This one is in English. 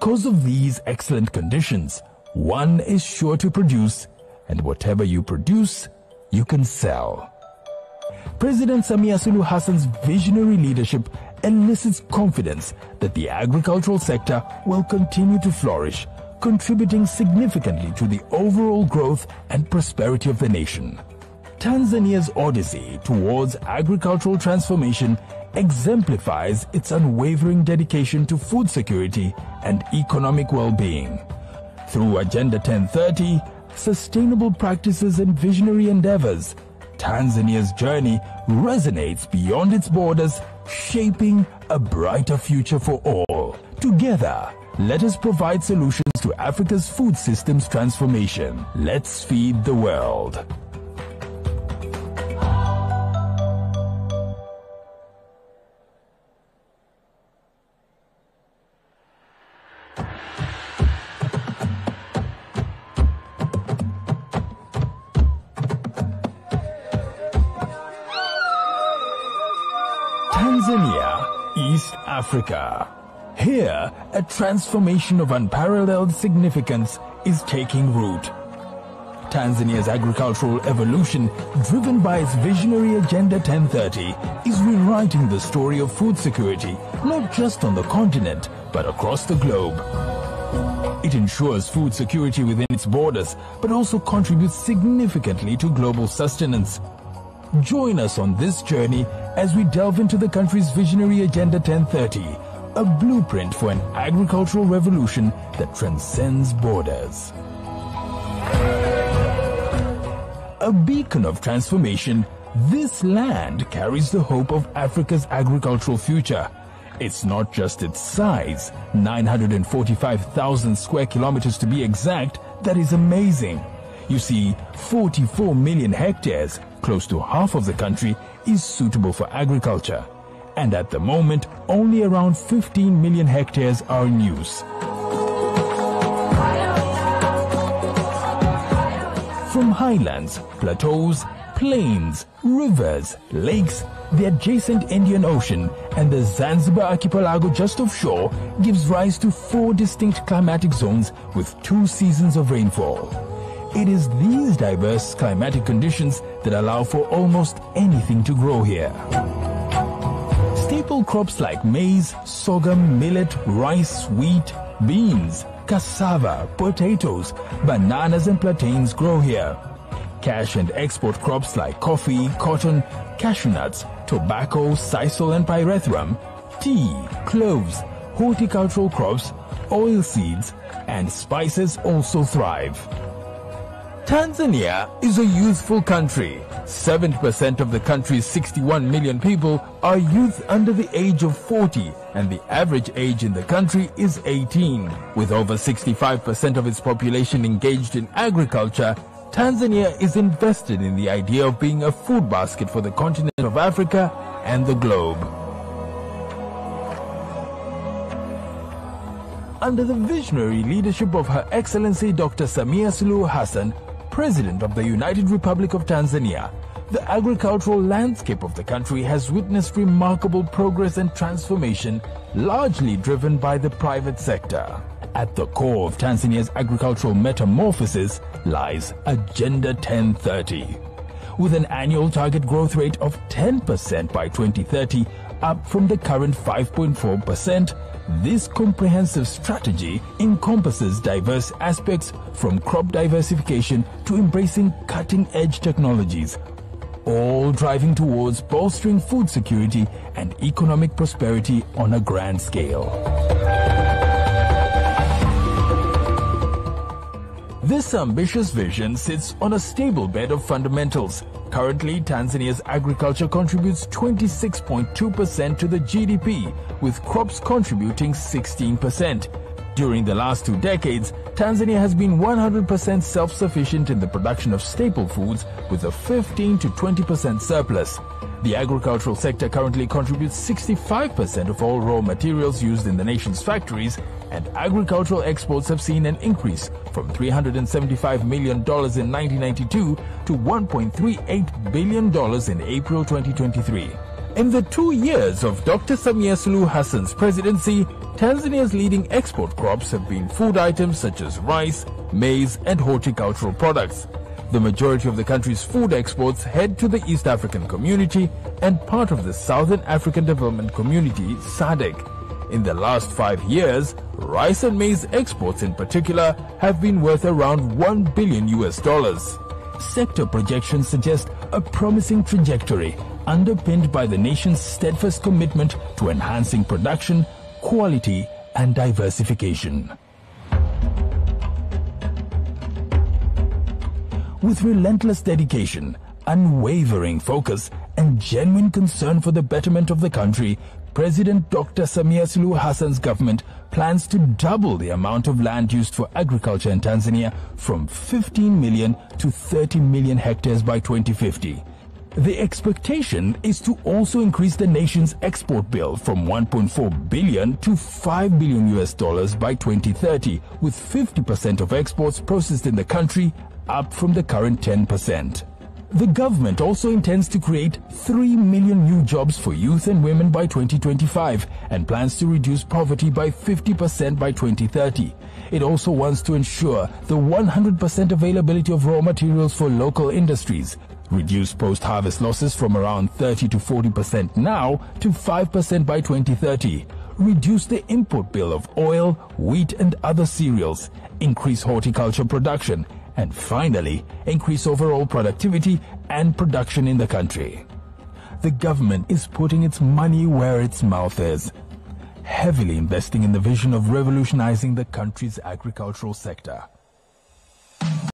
Because of these excellent conditions, one is sure to produce, and whatever you produce, you can sell. President Samia Suluhu Hassan's visionary leadership elicits confidence that the agricultural sector will continue to flourish, contributing significantly to the overall growth and prosperity of the nation. Tanzania's odyssey towards agricultural transformation exemplifies its unwavering dedication to food security and economic well-being. Through Agenda 1030, sustainable practices and visionary endeavors, Tanzania's journey resonates beyond its borders, shaping a brighter future for all. Together, let us provide solutions to Africa's food systems transformation. Let's feed the world. Tanzania, East Africa. Here, a transformation of unparalleled significance is taking root. Tanzania's agricultural evolution, driven by its visionary Agenda 1030, is rewriting the story of food security, not just on the continent, but across the globe. It ensures food security within its borders, but also contributes significantly to global sustenance. Join us on this journey as we delve into the country's visionary Agenda 1030, a blueprint for an agricultural revolution that transcends borders. A beacon of transformation, this land carries the hope of Africa's agricultural future. It's not just its size, 945,000 square kilometers to be exact, that is amazing. You see, 44 million hectares, close to half of the country, is suitable for agriculture. And at the moment, only around 15 million hectares are in use. From highlands, plateaus, plains, rivers, lakes, the adjacent Indian Ocean, and the Zanzibar archipelago just offshore gives rise to 4 distinct climatic zones with 2 seasons of rainfall. It is these diverse climatic conditions that allow for almost anything to grow here. Staple crops like maize, sorghum, millet, rice, wheat, beans, cassava, potatoes, bananas and plantains grow here. Cash and export crops like coffee, cotton, cashew nuts, tobacco, sisal and pyrethrum, tea, cloves, horticultural crops, oil seeds, and spices also thrive. Tanzania is a youthful country. 70% of the country's 61 million people are youth under the age of 40, and the average age in the country is 18. With over 65% of its population engaged in agriculture, Tanzania is invested in the idea of being a food basket for the continent of Africa and the globe. Under the visionary leadership of Her Excellency Dr. Samia Suluhu Hassan, President of the United Republic of Tanzania, the agricultural landscape of the country has witnessed remarkable progress and transformation, largely driven by the private sector. At the core of Tanzania's agricultural metamorphosis lies Agenda 1030. With an annual target growth rate of 10% by 2030, up from the current 5.4%, this comprehensive strategy encompasses diverse aspects from crop diversification to embracing cutting-edge technologies, all driving towards bolstering food security and economic prosperity on a grand scale. This ambitious vision sits on a stable bed of fundamentals. Currently, Tanzania's agriculture contributes 26.2% to the GDP, with crops contributing 16%. During the last 2 decades, Tanzania has been 100% self-sufficient in the production of staple foods, with a 15 to 20% surplus. The agricultural sector currently contributes 65% of all raw materials used in the nation's factories, and agricultural exports have seen an increase from $375 million in 1992 to $1.38 billion in April 2023. In the 2 years of Dr. Samia Suluhu Hassan's presidency, Tanzania's leading export crops have been food items such as rice, maize and horticultural products. The majority of the country's food exports head to the East African Community and part of the Southern African Development Community, SADC. In the last 5 years, rice and maize exports in particular have been worth around $1 billion. Sector projections suggest a promising trajectory underpinned by the nation's steadfast commitment to enhancing production, quality and diversification. With relentless dedication, unwavering focus and genuine concern for the betterment of the country, President Dr. Samia Suluhu Hassan's government plans to double the amount of land used for agriculture in Tanzania from 15 million to 30 million hectares by 2050. The expectation is to also increase the nation's export bill from $1.4 billion to $5 billion by 2030, with 50% of exports processed in the country, up from the current 10%. The government also intends to create 3 million new jobs for youth and women by 2025 and plans to reduce poverty by 50% by 2030. It also wants to ensure the 100% availability of raw materials for local industries, reduce post-harvest losses from around 30 to 40% now to 5% by 2030, reduce the import bill of oil, wheat and other cereals, increase horticulture production, and finally, increase overall productivity and production in the country. The government is putting its money where its mouth is, heavily investing in the vision of revolutionizing the country's agricultural sector.